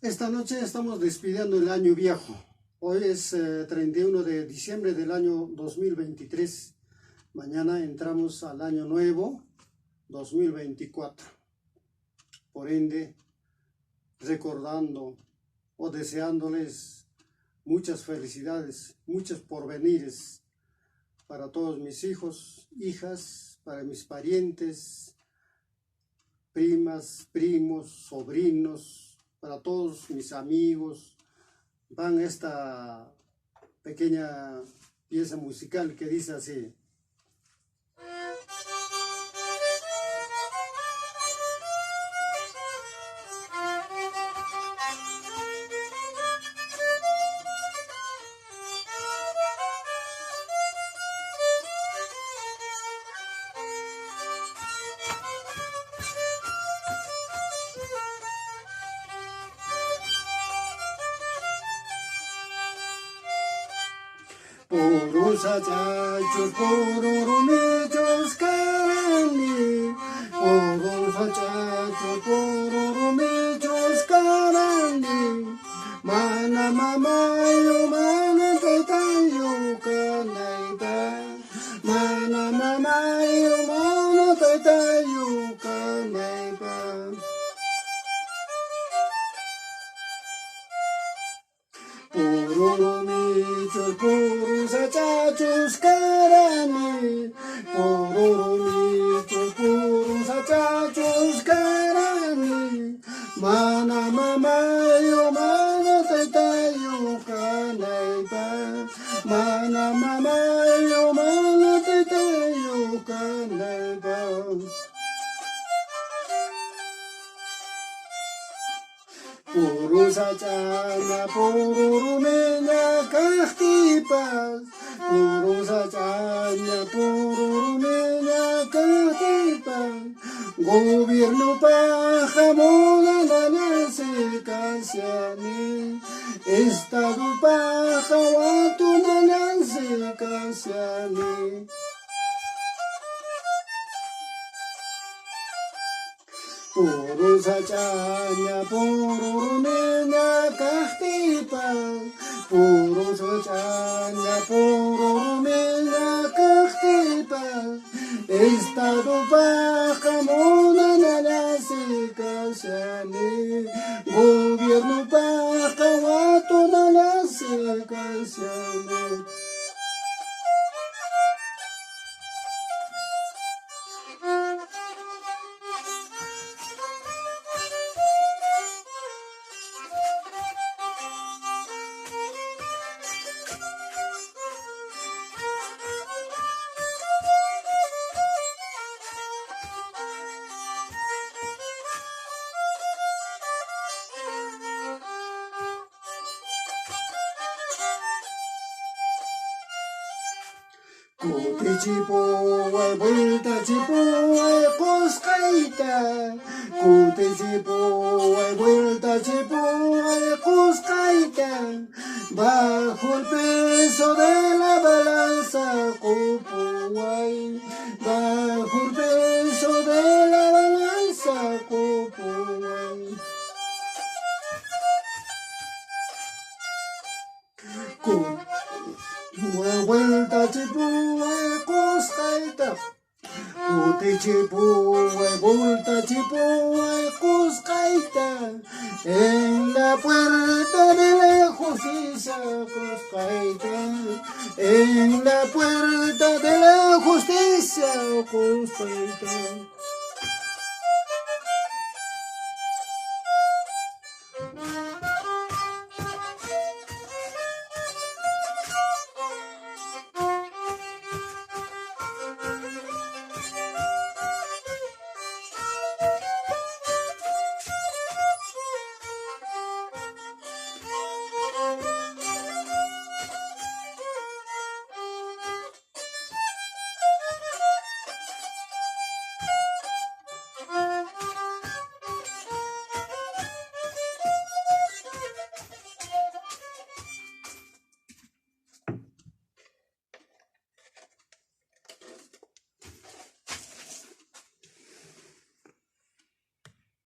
Esta noche estamos despidiendo el año viejo. Hoy es 31 de diciembre del año 2023. Mañana entramos al año nuevo 2024. Por ende, recordando o deseándoles muchas felicidades, muchos porvenires para todos mis hijos, hijas, para mis parientes, primas, primos, sobrinos, para todos mis amigos. Van esta pequeña pieza musical que dice así. Purus achachos, pururumillos carani. Purus achachos, pururumillos carani. Mana mamayo, mana tetayo kanaiba. Mana mamayo, mana tetayo kanaiba. Pururumichos, purus achachos carani. Pururumichos, purus achachos carani. Mana mamayo, mana tetayo kanaiba. Mana mamayo, mana tetayo kanaiba. Purus achana, pururumenya kahtipas. Purus achana, pururumenya kahtipas. Gobierno paja mola nanase kasiani. Estado paja watu nanase kasiani. Purus achana, pururumenya kahtipas. Purus achana, pururumenya kahtipas. Estado baja mona nanase kasiani. Gobierno baja watu nanase kasiani. Kuti chipuay, vuelta chipuay, cuscaita. Kuti chipuay, vuelta chipuay, cuscaita. Bajo el peso de la balanza, cupuay. Bajo el peso de la balanza, cupuay. Vuelta chipuay, cuscaita. Kuti chipuay, vuelta chipuay, cuscaita. En la puerta de la justicia, cuscaita. En la puerta de la justicia, cuscaita.